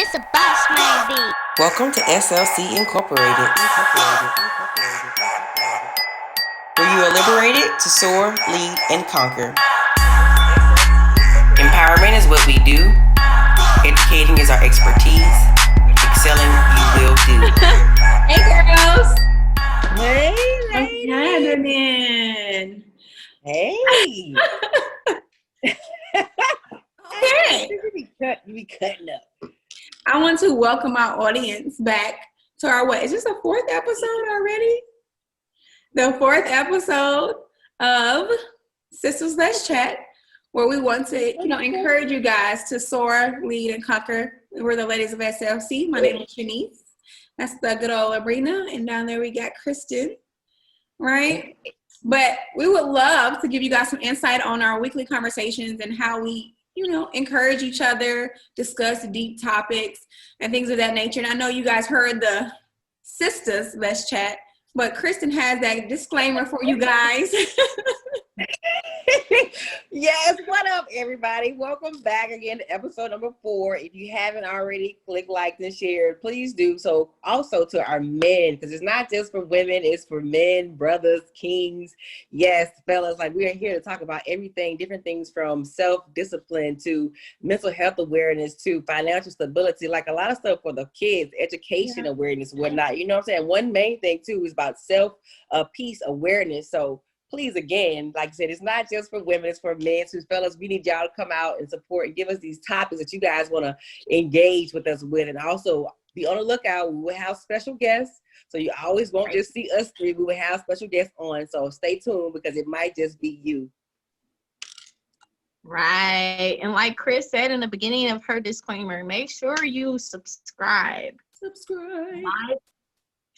It's a boss man beat. Welcome to SLC Incorporated, where you are liberated to soar, lead, and conquer. Empowerment is what we do. Educating is our expertise. Excelling you will do. Hey, girls. Hey, What's happening? Hey. Okay. You be cutting up. I want to welcome our audience back to our Is this the fourth episode already? The fourth episode of Sisters Let's Chat, where we want to, encourage you guys to soar, lead, and conquer. We're the ladies of SLC. My name is Shanice. That's the good old Abrina. And down there we got Kristen, right? But we would love to give you guys some insight on our weekly conversations and how we, encourage each other, discuss deep topics and things of that nature. And I know you guys heard the Sisters Let's Chat, but Kristen has that disclaimer for you guys. Yes, what up, everybody? Welcome back again to episode number 4. If you haven't already, click like and share. Please do so. Also to our men, because it's not just for women, it's for men, brothers, kings. Yes, fellas, like we are here to talk about everything, different things from self-discipline to mental health awareness to financial stability, like a lot of stuff for the kids, education awareness, whatnot. You know what I'm saying? One main thing too is about self-peace awareness. So please, again, like I said, it's not just for women, it's for men. So, fellas, we need y'all to come out and support and give us these topics that you guys want to engage with us with. And also, be on the lookout. We will have special guests. So, you always won't just see us three. We will have special guests on. So, stay tuned because it might just be you. Right. And like Chris said in the beginning of her disclaimer, make sure you subscribe. Like,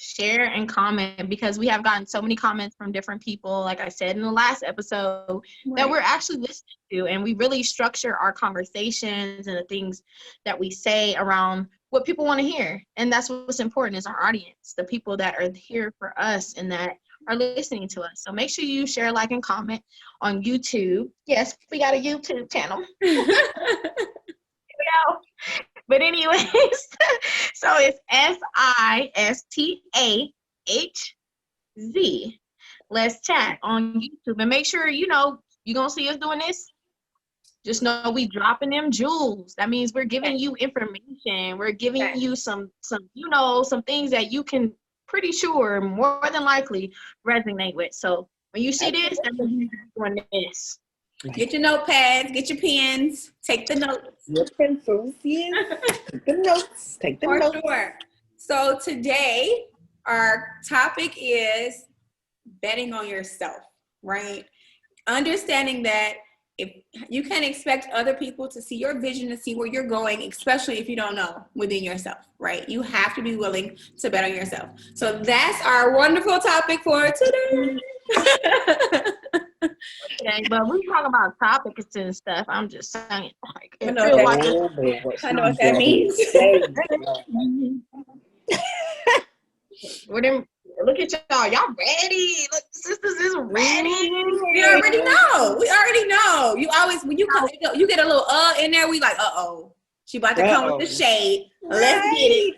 share and comment, because we have gotten so many comments from different people, like I said in the last episode, that we're actually listening to, and we really structure our conversations and the things that we say around what people want to hear. And that's what's important, is our audience, the people that are here for us and that are listening to us. So make sure you share, like, and comment on YouTube. Yes, we got a YouTube channel. Here we go. But anyways, so it's SISTAHZ. Let's Chat on YouTube. And make sure, you're going to see us doing this. Just know we dropping them jewels. That means we're giving you information. We're giving you some things that you can pretty sure more than likely resonate with. So when you see this, that means you're doing this. Get your notepads, get your pens, take the notes. Your pencils, take the notes. Take the notes. Sure. So today, our topic is betting on yourself, right? Understanding that if you can't expect other people to see your vision, to see where you're going, especially if you don't know within yourself, right? You have to be willing to bet on yourself. So that's our wonderful topic for today. Okay, but we talk about topics and stuff. I'm just saying, like, I know what that means. Look at y'all ready? Look, sisters is ready. We already know. You always, when you come, you get a little in there. We like, she about to come with the shade. Let's get it.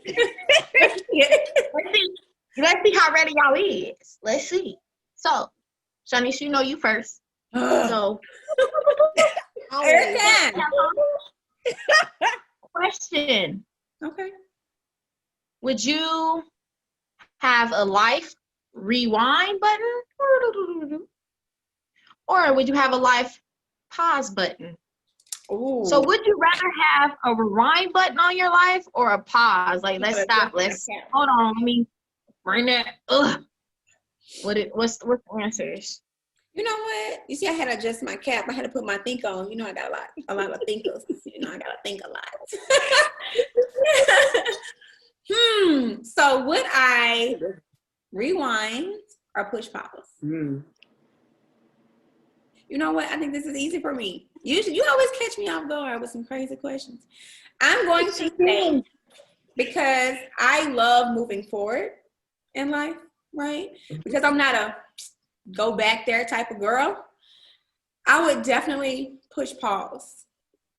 Let's see how ready y'all is. Let's see. So, Shanice, you first. So, question. Okay. Would you have a life rewind button? Or would you have a life pause button? Ooh. So would you rather have a rewind button on your life or a pause? Like, let's stop. Hold on. Let me bring that. What's the answers? You know what? You see, I had to adjust my cap. I had to put my think on. I got a lot of thinkers. I got to think a lot. So would I rewind or push pause? You know what? I think this is easy for me. You always catch me off guard with some crazy questions. I'm going to say, because I love moving forward in life, right? Because I'm not a go back there type of girl. I would definitely push pause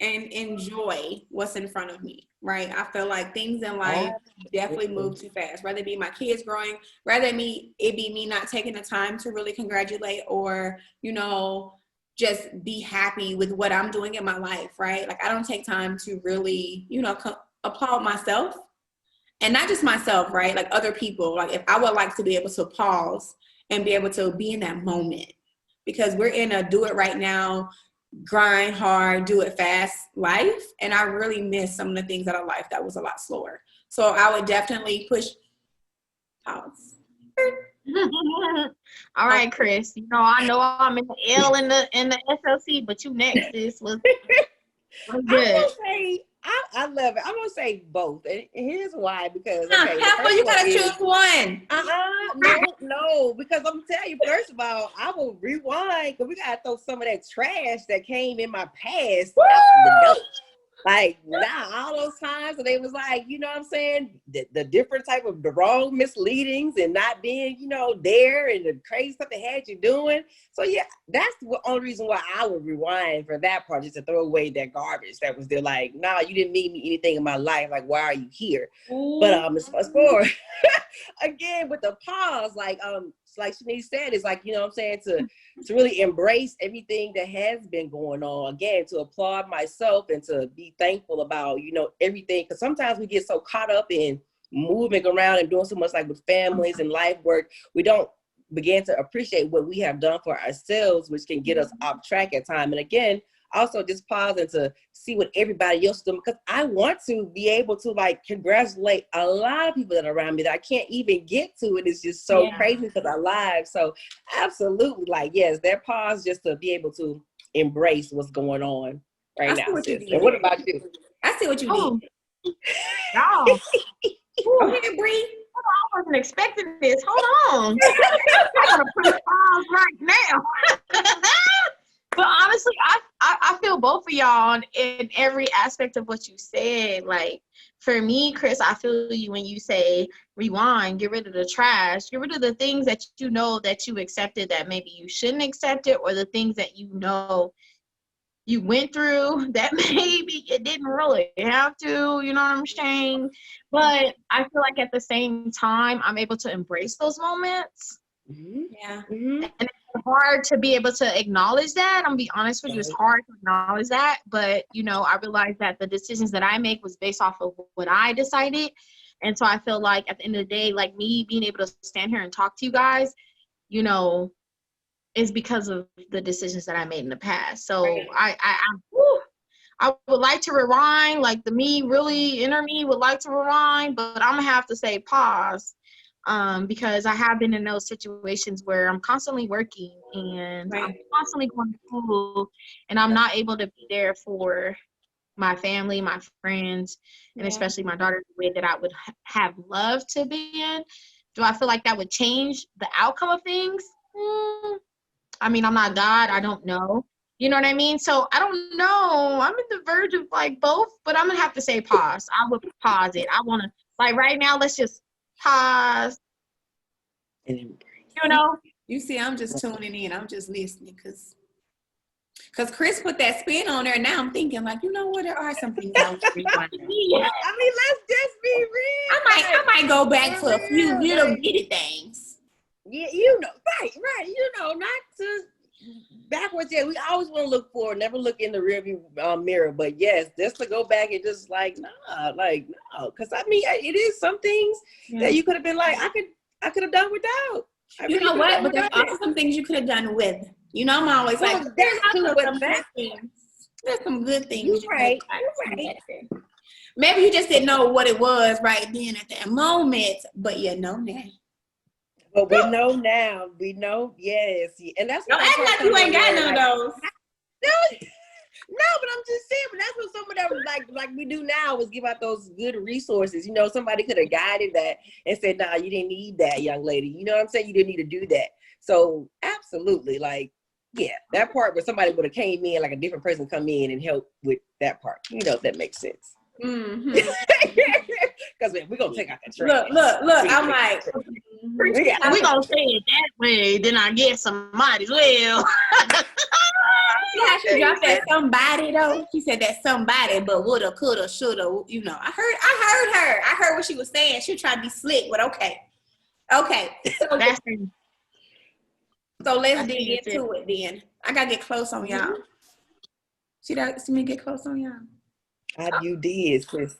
and enjoy what's in front of me, right? I feel like things in life definitely move too fast. Whether it be my kids growing, rather it be me not taking the time to really congratulate or, you know, just be happy with what I'm doing in my life, right? Like I don't take time to really, you know, applaud myself, and not just myself, right? Like other people. Like if I would like to be able to pause and be able to be in that moment, because we're in a do it right now, grind hard, do it fast life. And I really miss some of the things in our life that was a lot slower. So I would definitely push pause. All right, Chris. You know I'm in the L in the SLC, but you next. This was good. I love it. I'm gonna say both, and here's why. Because you gotta choose one. No, because I'm telling you. First of all, I will rewind because we gotta throw some of that trash that came in my past out the door. Like all those times when they was like, you know what I'm saying, the different type of the wrong misleadings and not being, you know, there and the crazy stuff they had you doing. So yeah, that's the only reason why I would rewind for that part, just to throw away that garbage that was there. Like, nah, you didn't mean me anything in my life. Like, why are you here? But as for again with the pause, like Shanice said, it's like, you know what I'm saying, to really embrace everything that has been going on. Again, to applaud myself and to be thankful about, you know, everything. Because sometimes we get so caught up in moving around and doing so much, like with families and life work, we don't begin to appreciate what we have done for ourselves, which can get us off track at time. And again, also just pausing to see what everybody else is doing, because I want to be able to like congratulate a lot of people that are around me that I can't even get to. It is just so crazy because our lives. So absolutely, like, yes, that pause just to be able to embrace what's going on right now. And what about you? I see what you did. No. Okay, Bree. I wasn't expecting this. Hold on. I gotta push pause right now. But honestly, I feel both of y'all in every aspect of what you said. Like, for me, Chris, I feel you when you say rewind, get rid of the trash, get rid of the things that you know that you accepted that maybe you shouldn't accept it, or the things that you know you went through that maybe it didn't really have to, you know what I'm saying? But I feel like at the same time, I'm able to embrace those moments. Mm-hmm. Yeah. Mm-hmm. And it's hard to be able to acknowledge that. I'm gonna be honest with you, it's hard to acknowledge that. But, you know, I realized that the decisions that I make was based off of what I decided. And so I feel like at the end of the day, like me being able to stand here and talk to you guys, you know, is because of the decisions that I made in the past. So I would like to rewind, like the me, really inner me would like to rewind, but I'm gonna have to say pause, because I have been in those situations where I'm constantly working and I'm constantly going to school, and I'm not able to be there for my family, my friends, and especially my daughter the way that I would have loved to be in. Do I feel like that would change the outcome of things? I mean, I'm not God. I don't know. You know what I mean? So I don't know. I'm at the verge of like both, but I'm going to have to say pause. I would pause it. I want to, like right now, let's just pause. You know? You see, I'm just tuning in. I'm just listening because Chris put that spin on there. And now I'm thinking like, you know what? There are some things I would rewind. I mean, let's just be real. I might go back to a few little bitty things. Yeah, you know, right. You know, not to backwards. Yeah, we always want to look forward, never look in the rearview mirror. But yes, just to go back and just like, no, because I mean, it is some things that you could have been like, I could have done without. You know what? But there's also some things you could have done with. You know, I'm always like, there's some good things. You're right. Maybe you just didn't know what it was right then at that moment, but you know now. But we know now. We know, yes. And that's no, act like you ain't got none of those. No, but I'm just saying, but that's what some of them like we do now is give out those good resources. You know, somebody could have guided that and said, nah, you didn't need that, young lady. You know what I'm saying? You didn't need to do that. So absolutely, like, yeah, that part where somebody would have came in, like a different person come in and help with that part. You know, if that makes sense. Mm-hmm. Because we're going to take out that trash. Look, I'm like, we're going to say it that way, then I guess I might as well. See how she dropped that somebody though? She said that somebody, but woulda, coulda, shoulda, you know. I heard her. I heard what she was saying. She was trying to be slick, but okay. So let's dig into it then. I gotta get close on y'all. See me get close on y'all? You did, sis,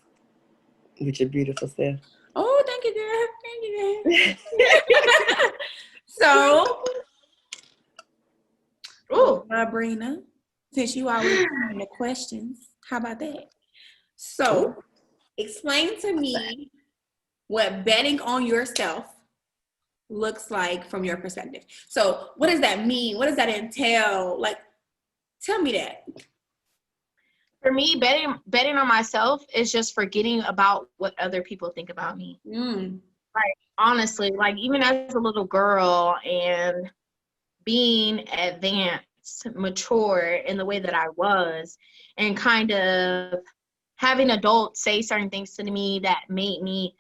with your beautiful self. Oh, thank you, girl. Thank you, girl. So, Sabrina, since you always asking the questions, how about that? So, explain to me what betting on yourself looks like from your perspective. So, what does that mean? What does that entail? Like, tell me that. For me, betting on myself is just forgetting about what other people think about me. Like, honestly, like even as a little girl and being advanced, mature in the way that I was, and kind of having adults say certain things to me that made me,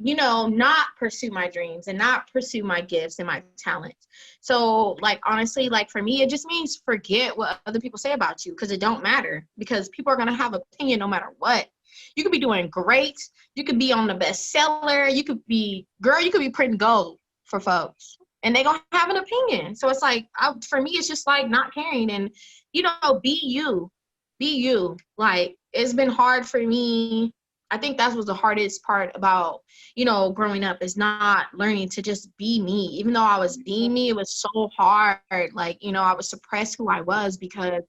you know, not pursue my dreams and not pursue my gifts and my talents. So, like, honestly, like for me, it just means forget what other people say about you, because it don't matter, because people are going to have opinion no matter what. You could be doing great. You could be on the bestseller. You could be printing gold for folks, and they going to have an opinion. So it's like, for me, it's just like not caring and, you know, be you. Like, it's been hard for me. I think that was the hardest part about, you know, growing up, is not learning to just be me. Even though I was being me, it was so hard. Like, you know, I would suppress who I was because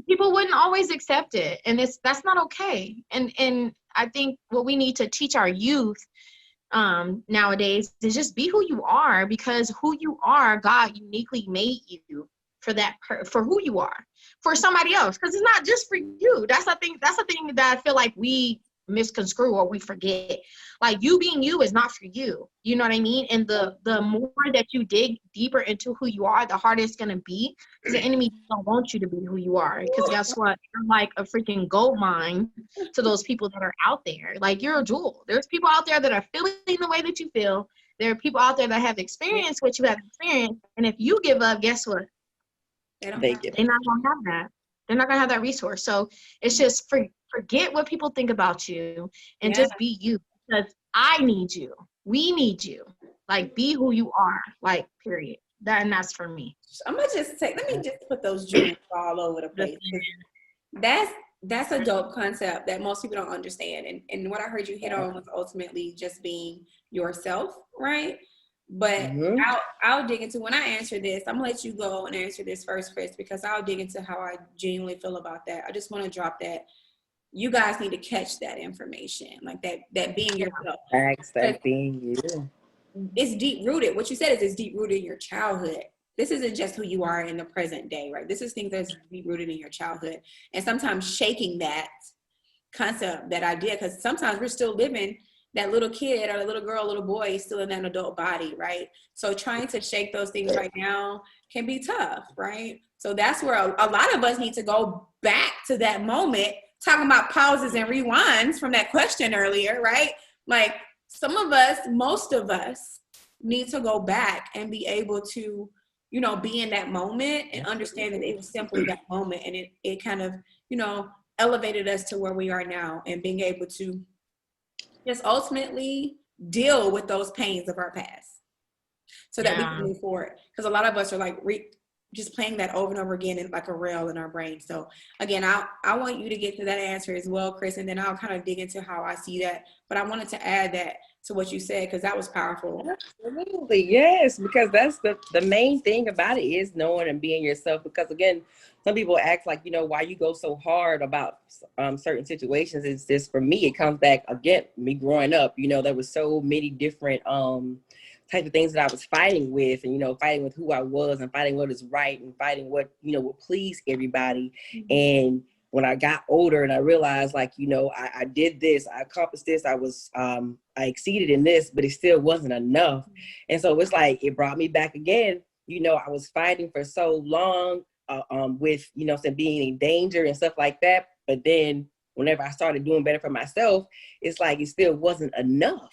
people wouldn't always accept it. And that's not okay. And I think what we need to teach our youth nowadays is just be who you are, because who you are, God uniquely made you for who you are, for somebody else, because it's not just for you. That's the thing that I feel like we misconstrue or we forget. Like, you being you is not for you. You know what I mean? And the more that you dig deeper into who you are, the harder it's gonna be, because the enemy don't want you to be who you are. Because guess what? You're like a freaking gold mine to those people that are out there. Like, you're a jewel. There's people out there that are feeling the way that you feel. There are people out there that have experienced what you have experienced. And if you give up, guess what? They're not gonna have that. They're not gonna have that resource. So it's just forget what people think about you and just be you, because I need you. We need you. Like, be who you are. Like, period. That's for me. I'm gonna let me just put those jewels all over the place. That's a dope concept that most people don't understand. And what I heard you hit on was ultimately just being yourself, right? But I'll dig into, when I answer this, I'm gonna let you go and answer this first, Chris, because I'll dig into how I genuinely feel about that. I just want to drop that. You guys need to catch that information, like that being yourself. That being you. It's deep rooted. What you said is it's deep rooted in your childhood. This isn't just who you are in the present day, right? This is things that's deep rooted in your childhood. And sometimes shaking that concept, that idea, because sometimes we're still living that little kid or a little girl, little boy is still in an adult body, right? So trying to shake those things right now can be tough, right? So that's where a lot of us need to go back to that moment, talking about pauses and rewinds from that question earlier, right? Like, most of us need to go back and be able to, you know, be in that moment and understand that it was simply that moment, and it kind of, you know, elevated us to where we are now, and being able to just ultimately deal with those pains of our past so that we can move forward. Because a lot of us are like just playing that over and over again in like a rail in our brain. So again, I want you to get to that answer as well, Chris, and then I'll kind of dig into how I see that. But I wanted to add that to what you said, because that was powerful. Absolutely, yes, because that's the main thing about it, is knowing and being yourself. Because again, some people ask, like, you know, why you go so hard about certain situations. It's just, for me, it comes back, again, me growing up, you know, there was so many different type of things that I was fighting with, and, you know, fighting with who I was, and fighting what is right, and fighting what, you know, will please everybody. And when I got older and I realized, like, you know, I did this, I accomplished this, I exceeded in this, but it still wasn't enough. And so it's like, it brought me back again. You know, I was fighting for so long with, you know, being in danger and stuff like that. But then whenever I started doing better for myself, it's like, it still wasn't enough.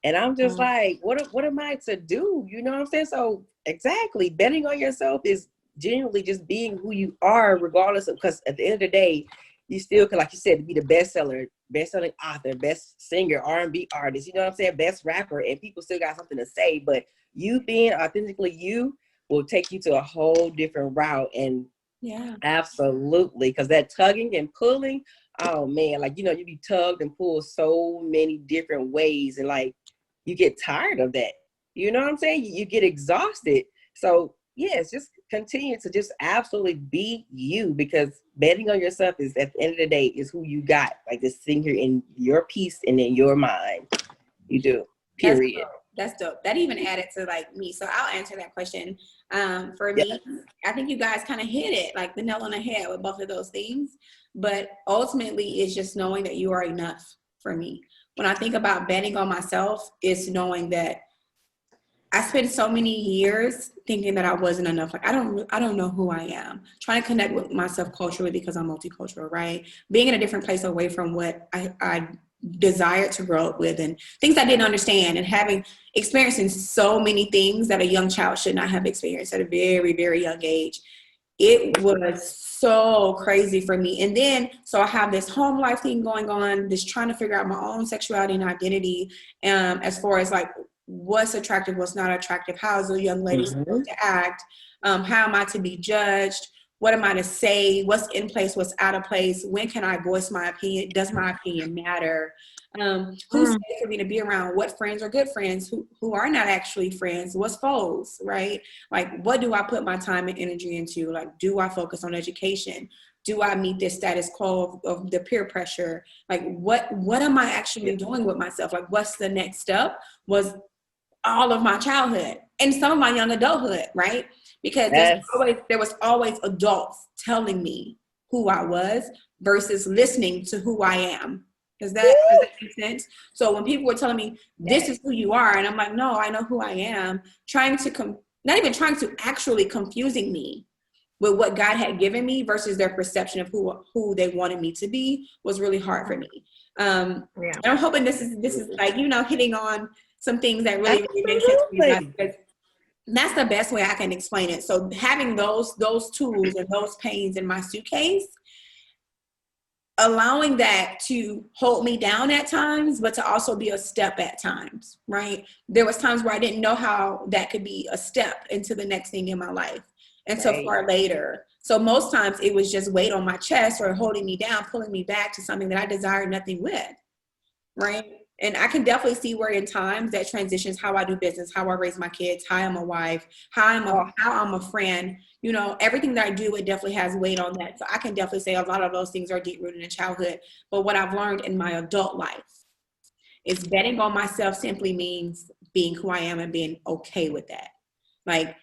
And I'm just like, what am I to do? You know what I'm saying? So exactly, betting on yourself is genuinely just being who you are, regardless of, because at the end of the day, you still can, like you said, be the best-selling author, best singer, R&B artist, you know what I'm saying, best rapper, and people still got something to say. But you being authentically you will take you to a whole different route. And yeah, absolutely, because that tugging and pulling, oh man, like, you know, you be tugged and pulled so many different ways, and like you get tired of that. You know what I'm saying? You get exhausted. So yes, just continue to just absolutely be you, because betting on yourself is, at the end of the day, is who you got. Like, just sitting here in your peace and in your mind. You do. Period. That's dope. That even added to like me. So I'll answer that question. For Yeah. me, I think you guys kind of hit it, like the nail on the head with both of those things. But ultimately, it's just knowing that you are enough for me. When I think about betting on myself, it's knowing that I spent so many years thinking that I wasn't enough. Like, I don't know who I am. Trying to connect with myself culturally because I'm multicultural, right? Being in a different place away from what I desired to grow up with, and things I didn't understand, and having experiencing so many things that a young child should not have experienced at a very, very young age. It was so crazy for me. And then, so I have this home life thing going on, this trying to figure out my own sexuality and identity, as far as like what's attractive, what's not attractive, how is a young lady supposed to act, how am I to be judged, what am I to say, what's in place, what's out of place, when can I voice my opinion, does my opinion matter, who's safe for me to be around, what friends are good friends, who are not actually friends, what's foes, right? Like, what do I put my time and energy into? Like, do I focus on education? Do I meet this status quo of the peer pressure? Like, what am I actually doing with myself? Like, what's the next step? Was all of my childhood and some of my young adulthood, right? Because there was always adults telling me who I was versus listening to who I am. Does that make sense? So when people were telling me, this is who you are, and I'm like, no, I know who I am, not even trying to, actually confusing me with what God had given me versus their perception of who they wanted me to be, was really hard for me. And I'm hoping this is like, you know, hitting on some things that really make sense to me, because that's the best way I can explain it. So having those tools and those pains in my suitcase, allowing that to hold me down at times, but to also be a step at times, right? There was times where I didn't know how that could be a step into the next thing in my life until far later. So most times it was just weight on my chest or holding me down, pulling me back to something that I desired nothing with, right? And I can definitely see where in times that transitions how I do business, how I raise my kids, how I'm a wife, how I'm a friend, you know, everything that I do, it definitely has weight on that. So I can definitely say a lot of those things are deep rooted in childhood. But what I've learned in my adult life is betting on myself simply means being who I am and being okay with that. Like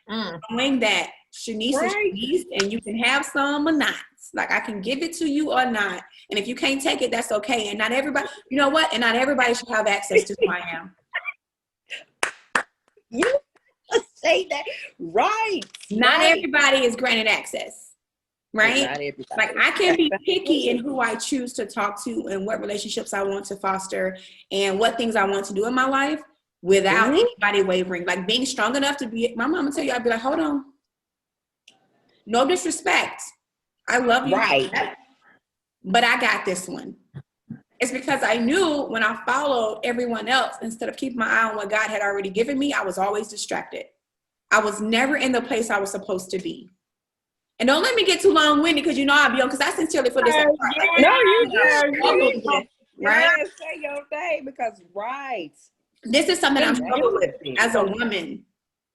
knowing that Shanice is Shanice, and you can have some or not. Like, I can give it to you or not. And if you can't take it, that's okay. And not everybody, you know what? And not everybody should have access to who I am. You say that right. Not everybody is granted access, right? Not everybody. Like, I can be picky in who I choose to talk to and what relationships I want to foster and what things I want to do in my life without anybody wavering. Like, being strong enough to be, my mom would tell you, I'd be like, hold on. No disrespect. I love you. Right. But I got this one. It's because I knew when I followed everyone else, instead of keeping my eye on what God had already given me, I was always distracted. I was never in the place I was supposed to be. And don't let me get too long-winded, because you know I'll be on, because I sincerely feel this. No, you do. Right? Say your thing, because this is something I'm struggling with as a woman.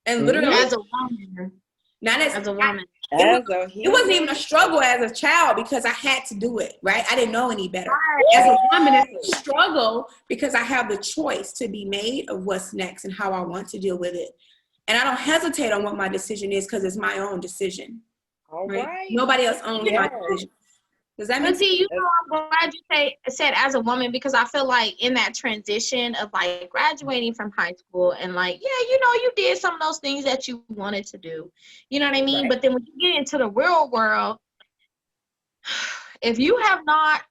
And literally as a woman. Not as a woman. It wasn't even a struggle as a child because I had to do it, right? I didn't know any better. As a woman, it's a struggle because I have the choice to be made of what's next and how I want to deal with it. And I don't hesitate on what my decision is because it's my own decision. All right. Nobody else owns my decision. Does that make sense? See, you know, I'm glad you said as a woman, because I feel like in that transition of like graduating from high school and like, yeah, you know, you did some of those things that you wanted to do. You know what I mean? Right. But then when you get into the real world, if you have not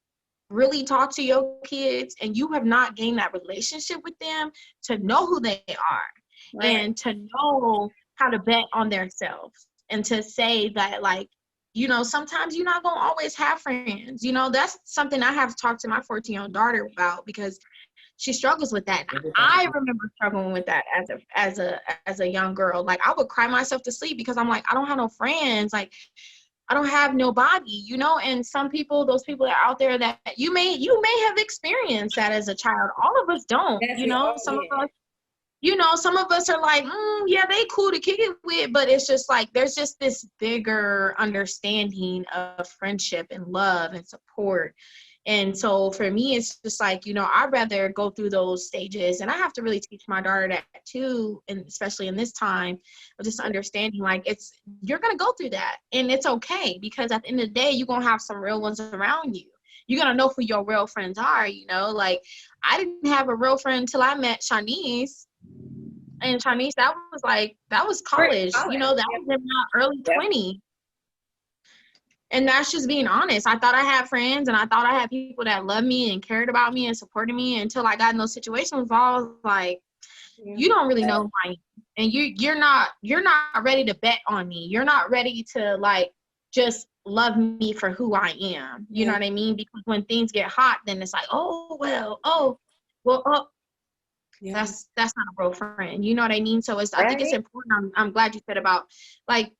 really talked to your kids and you have not gained that relationship with them to know who they are and to know how to bet on themselves and to say that, like, you know, sometimes you're not gonna always have friends. You know, that's something I have to talk to my 14-year-old daughter about, because she struggles with that. I remember struggling with that as a young girl. Like, I would cry myself to sleep because I'm like, I don't have no friends. Like, I don't have nobody, you know. And some people, those people that are out there that you may have experienced that as a child. All of us don't, you know. Some of us, you know, some of us are like, yeah, they cool to kick it with, but it's just like, there's just this bigger understanding of friendship and love and support. And so for me, it's just like, you know, I'd rather go through those stages. And I have to really teach my daughter that too, and especially in this time of just understanding, like, you're going to go through that, and it's okay, because at the end of the day, you're going to have some real ones around you. You're going to know who your real friends are, you know. Like, I didn't have a real friend until I met Shanice. And Shanice, that was college, you know, that was in my early 20s. And that's just being honest. I thought I had friends, and I thought I had people that loved me and cared about me and supported me, until I got in those situations where I was like, you don't really know who I am. And you're not ready to bet on me. You're not ready to, like, just love me for who I am. You know what I mean? Because when things get hot, then it's like, that's not a real friend. You know what I mean? So I think it's important. I'm glad you said about, like,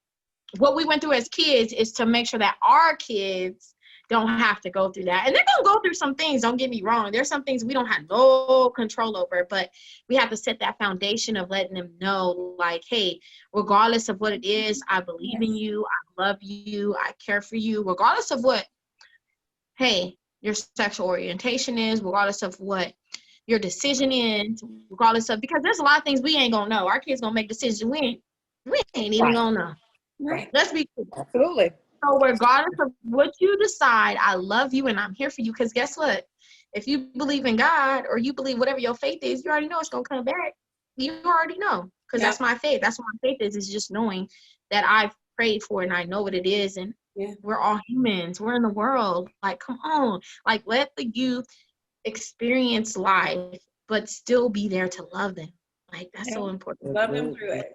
what we went through as kids is to make sure that our kids don't have to go through that. And they're going to go through some things, don't get me wrong. There's some things we don't have no control over, but we have to set that foundation of letting them know, like, hey, regardless of what it is, I believe in you, I love you, I care for you, regardless of what, hey, your sexual orientation is, regardless of what your decision is, regardless of, because there's a lot of things we ain't going to know. Our kids going to make decisions we ain't even going to know. Right. Let's be clear. Absolutely. So regardless of what you decide, I love you and I'm here for you. Because guess what? If you believe in God, or you believe whatever your faith is, you already know it's going to come back. You already know. Because that's my faith. That's what my faith is just knowing that I've prayed for and I know what it is. And we're all humans. We're in the world. Like, come on. Like, let the youth experience life, but still be there to love them. Like, that's so important. Love them through it.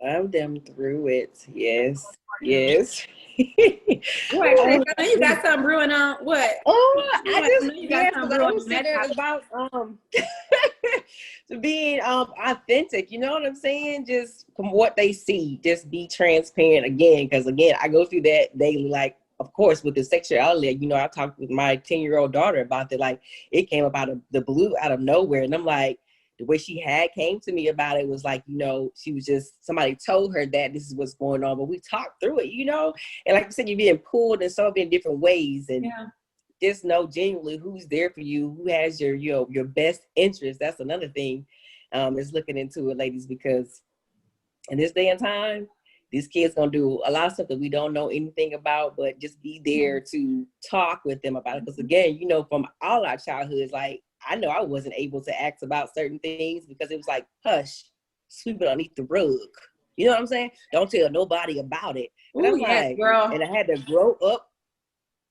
Love them through it. Yes. Yes. Wait, I know you got something brewing on what? Oh, I just about being authentic. You know what I'm saying? Just from what they see, just be transparent again. Because again, I go through that daily. Like, of course, with the sexuality, you know, I talked with my 10-year-old daughter about it. Like, it came up out of the blue, out of nowhere, and I'm like, the way she came to me about it was like, you know, she was just, somebody told her that this is what's going on, but we talked through it, you know? And like you said, you're being pulled in so many different ways, and just know genuinely who's there for you, who has your best interest. That's another thing, is looking into it, ladies, because in this day and time, these kids gonna do a lot of stuff that we don't know anything about, but just be there to talk with them about it. Because again, you know, from all our childhoods, like, I know I wasn't able to ask about certain things because it was like, hush, sweep it underneath the rug. You know what I'm saying? Don't tell nobody about it. And Ooh, I'm like, girl. And I had to grow up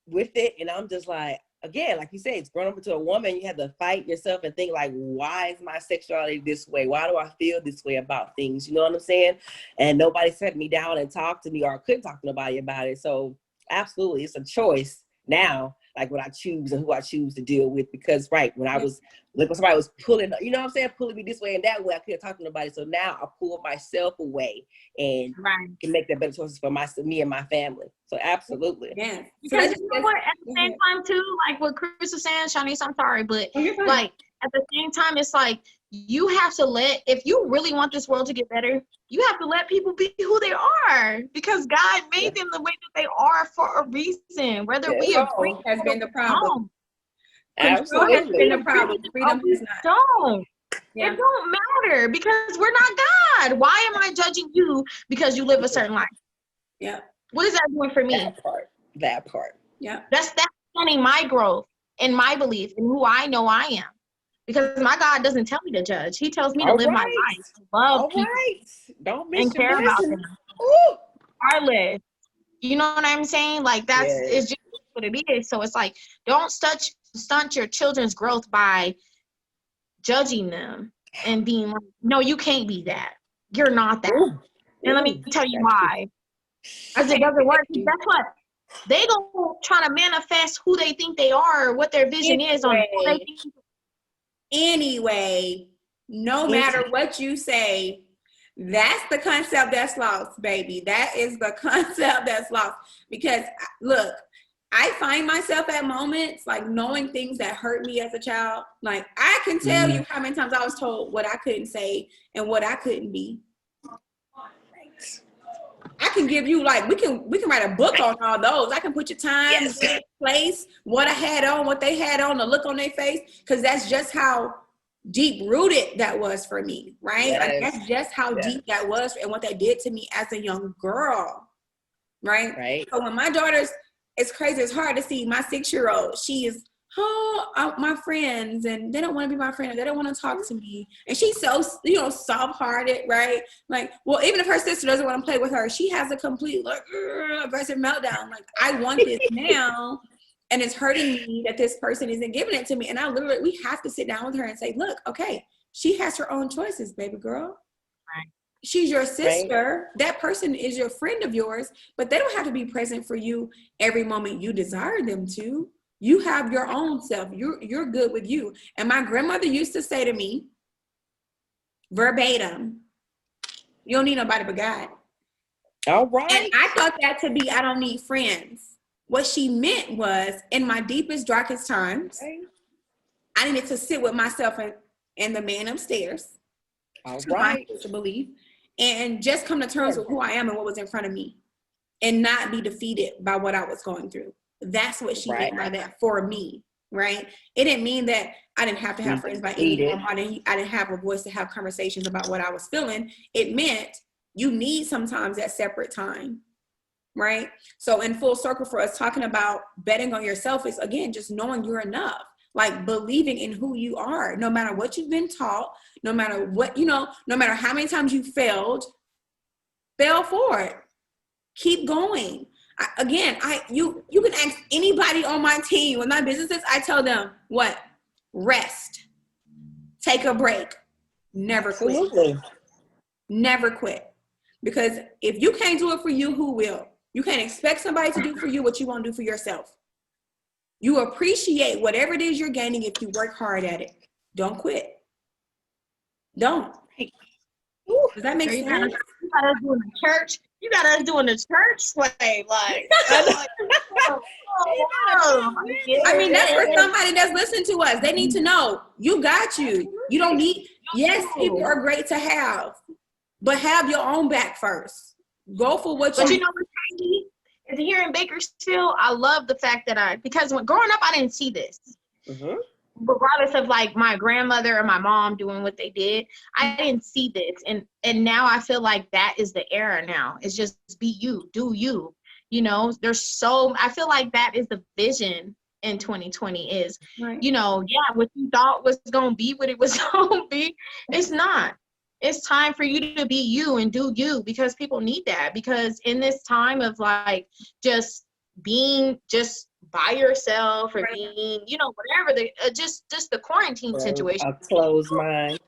with it. And I'm just like, again, like you said, it's grown up into a woman. You have to fight yourself and think like, why is my sexuality this way? Why do I feel this way about things? You know what I'm saying? And nobody sat me down and talked to me, or couldn't talk to nobody about it. So absolutely, it's a choice now, like what I choose and who I choose to deal with. Because when I was, like when somebody was pulling, you know what I'm saying, pulling me this way and that way, I couldn't talk to nobody. So now I pull myself away and can make that better choices for me and my family. So absolutely. Yeah. Because you know what, at the same time too, like what Chris was saying, Shanice, I'm sorry, but like at the same time, it's like, you have to if you really want this world to get better, you have to let people be who they are, because God made them the way that they are for a reason. Whether we agree has been the problem. Absolutely. Has been the problem. Freedom is not. Don't. It don't matter, because we're not God. Why am I judging you because you live a certain life? Yeah. What is that doing for me? That part. Yeah. That's stunning my growth and my belief in who I know I am. Because my God doesn't tell me to judge. He tells me to live my life, to love people, don't miss and care about them. Regardless. You know what I'm saying? Like, it's just what it is. So it's like, don't stunt your children's growth by judging them and being like, no, you can't be that. You're not that. And let me tell you why. Because it doesn't work. That's what they gonna try to manifest who they think they are, what their vision is on who they think. Anyway, no matter what you say, that's the concept that's lost, baby. That is the concept that's lost. Because look, I find myself at moments like knowing things that hurt me as a child. Like I can tell you how many times I was told what I couldn't say and what I couldn't be. I can give you like we can write a book on all those. I can put your time, place, what I had on, what they had on, the look on their face, because that's just how deep rooted that was for me, right? Yes. Like that's just how deep that was and what that did to me as a young girl, right? Right. So when my daughter's, it's crazy. It's hard to see my 6-year-old. She is, my friends, and they don't want to be my friend. Or they don't want to talk to me. And she's so, soft-hearted, right? Like, well, even if her sister doesn't want to play with her, she has a complete aggressive meltdown. Like, I want this now, and it's hurting me that this person isn't giving it to me. And we have to sit down with her and say, look, okay, she has her own choices, baby girl. Right. She's your sister. Right. That person is your friend of yours, but they don't have to be present for you every moment you desire them to. You have your own self. You're good with you. And my grandmother used to say to me, verbatim, you don't need nobody but God. All right. And I thought that to be, I don't need friends. What she meant was, in my deepest, darkest times, I needed to sit with myself and the man upstairs. All right. To believe. And just come to terms with who I am and what was in front of me. And not be defeated by what I was going through. That's what she meant by that for me, right? It didn't mean that I didn't have to have friends by any time. I didn't have a voice to have conversations about what I was feeling. It meant you need sometimes that separate time, right? So in full circle for us, talking about betting on yourself is, again, just knowing you're enough. Like believing in who you are, no matter what you've been taught, no matter what, no matter how many times you failed forward. Keep going. You can ask anybody on my team with my businesses. I tell them what? Rest. Take a break. Never quit. Absolutely. Never quit. Because if you can't do it for you, who will? You can't expect somebody to do for you what you won't do for yourself. You appreciate whatever it is you're gaining if you work hard at it. Don't quit. Don't. Does that make sense? You got us doing the church. You got us doing the church way, like. I mean, that's for somebody that's listening to us. They need to know you got you. You don't need. Yes, people are great to have, but have your own back first. Go for what you. But you know what's crazy? Is here in Bakersfield, I love the fact that because when growing up, I didn't see this. Mm-hmm. Regardless of like my grandmother or my mom doing what they did, I didn't see this. And now I feel like that is the era now. It's just be you, do you. I feel like that is the vision in 2020 is, what you thought was going to be what it was going to be. It's not. It's time for you to be you and do you, because people need that. Because in this time of like just being just by yourself or being, whatever, just the quarantine situation. A closed mind.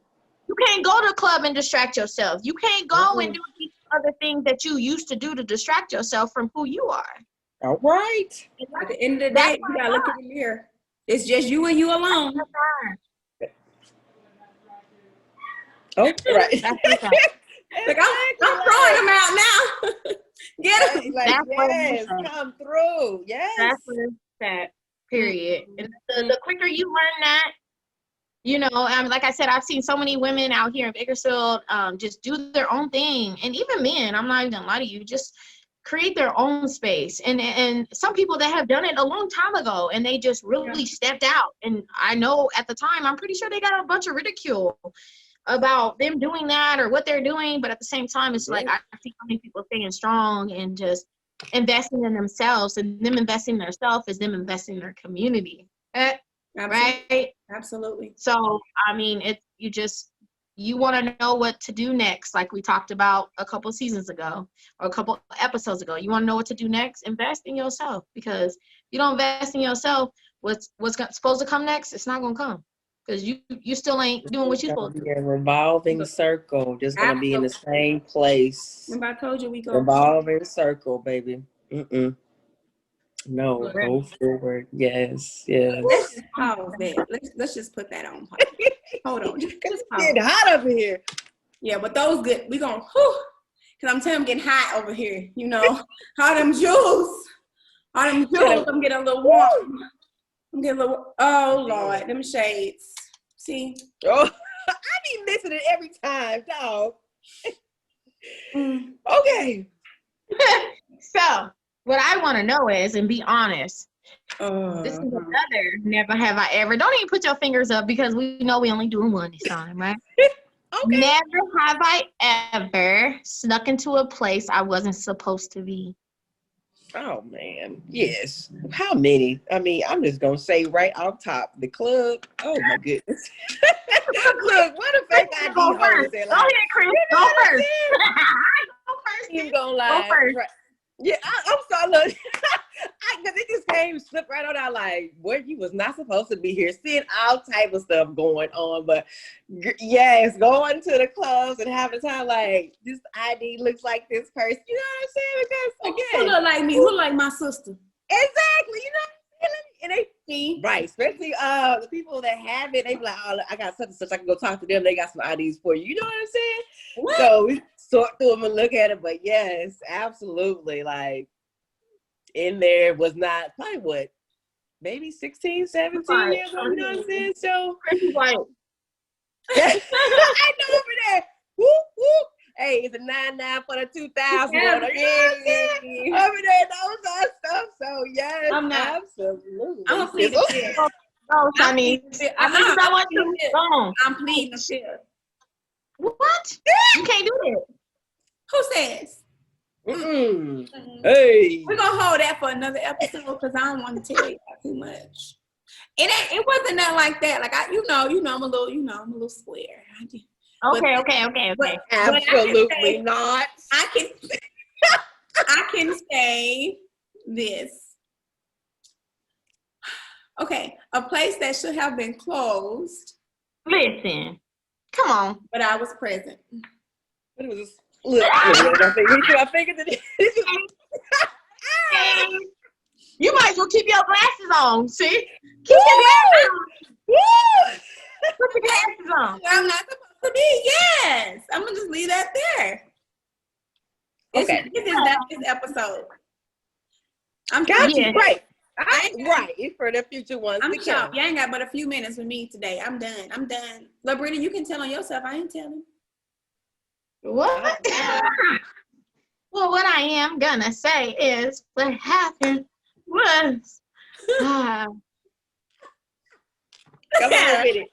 You can't go to the club and distract yourself. You can't go and do these other things that you used to do to distract yourself from who you are. All right. At the end of the day, you gotta look in the mirror. It's just you and you alone. Oh, right. Like I'm throwing them out now. Get them. Like, yes, come through. Yes. That's what it's that. Period. And the quicker you learn that, like I said, I've seen so many women out here in Bakersfield just do their own thing. And even men, I'm not even gonna lie to you, just create their own space. And some people that have done it a long time ago and they just really stepped out. And I know at the time, I'm pretty sure they got a bunch of ridicule about them doing that or what they're doing. But at the same time, it's like I see so many people staying strong and just investing in themselves, and them investing in themselves is them investing in their community. Right? Absolutely. So, I mean, you want to know what to do next, like we talked about a couple seasons ago or a couple episodes ago. You want to know what to do next? Invest in yourself, because if you don't invest in yourself, what's supposed to come next, it's not going to come. because you still ain't doing what you're It's supposed gonna to. be a revolving circle. Just gonna be in the same place. Remember I told you we go Revolving circle, baby. No, Well, go forward. Yes, yes. Let's just pause that. Let's just put that on pause. Hold on. Just It's pause. getting hot up in here. Yeah, but those good. We gonna because I'm telling you, I'm getting hot over here. You know, all them jewels. I'm getting a little warm. I'm getting a little. Oh Lord, them shades. See. Oh, I be missing it every time, dog. Mm. Okay. So what I want to know is, and be honest, this is another never have I ever. Don't even put your fingers up because we know we only doing one this time, right? Okay. Never have I ever snuck into a place I wasn't supposed to be. Oh man, yes. How many? I mean, I'm just gonna say right off top, the club. Oh my goodness. Look, what a fake ID Go holder first. said, Go ahead, Chris. Go first. Go first. He's gonna lie. Go first. Right. Yeah, I'm sorry. Look, because it just came slip right on out. Like, boy, you was not supposed to be here. Seeing all type of stuff going on, but yes, going to the clubs and having time like this ID looks like this person. You know what I'm saying? Because Who again, look like me? Who look like my sister? exactly. You know, and they right, especially the people that have it. They be like, oh, I got such and such. I can go talk to them. They got some IDs for you. You know what I'm saying? What? So we sort through them and look at it. But yes, absolutely. Like in there was not probably what, maybe 16, 17 years old. You know what I'm saying? So Chris is like, I know over there. Whoop whoop. Hey, it's a 99 for the 2000. Yeah, Over there knows our stuff. So yes, I'm not. absolutely. I'm gonna plead the fifth. oh, Sonny. I want you to go. I'm pleading the fifth. What? You can't do that. Who says? Mm-mm. Hey. We're gonna hold that for another episode because I don't want to tell you too much. It wasn't nothing like that. Like I'm a little square. Okay. But Absolutely not. I can say this. Okay, a place that should have been closed, Listen. Come on. but I was present. What was this? Look, I figured that this is You might as well keep your glasses on. See? Keep your glasses on. Put your glasses on. I'm not supposed to be. Yes, I'm gonna just leave that there. Okay. This is not this episode. I'm got you. Yeah. Right. Right. It's for the future ones. I'm to sure come. you ain't got but a few minutes with me today. I'm done. Labrina, you can tell on yourself. I ain't telling. What? Well, what I am gonna say is what happened was Come on with it.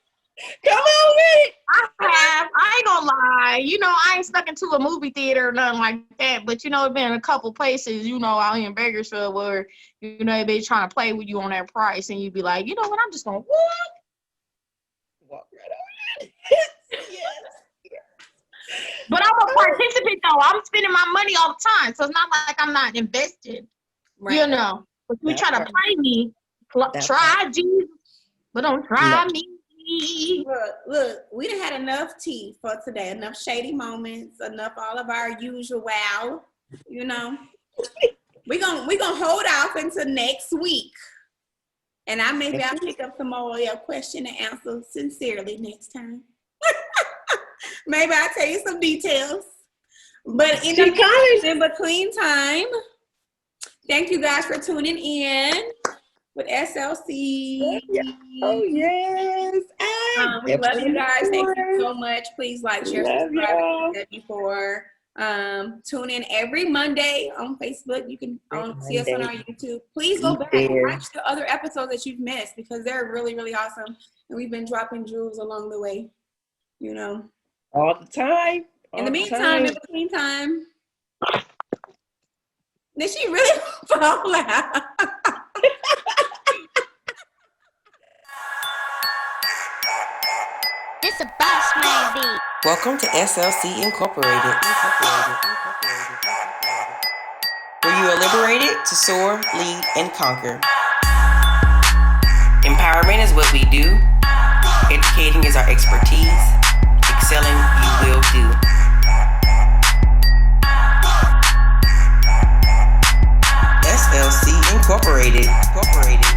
Come on with it. I ain't gonna lie, I ain't stuck into a movie theater or nothing like that, but it's been a couple places, out here in Bakersfield where, they be trying to play with you on that price and you be like, you know what, I'm just gonna Walk right over it. Yes. But I'm a participant though. I'm spending my money all the time. So it's not like I'm not invested. Right. But you That try to part. play me, That try Jesus, but don't try No. me. Look, we done had enough tea for today, enough shady moments, enough all of our usual wow. We're gonna hold off until next week. And I'll pick up some more of your question and answer sincerely next time. Maybe I'll tell you some details. But in between time, thank you guys for tuning in with SLC. Oh, yes. We love you guys. Thank you so much. Please like, share, subscribe, as I said before. Tune in every Monday on Facebook. You can see us on our YouTube. Please go back and watch the other episodes that you've missed because they're really, really awesome. And we've been dropping jewels along the way, All the time. In between time. Did she really fall out? This a boss man beat. Welcome to SLC Incorporated. Where you are liberated to soar, lead, and conquer. Empowerment is what we do. Educating is our expertise. Excelling you will do. SLC Incorporated.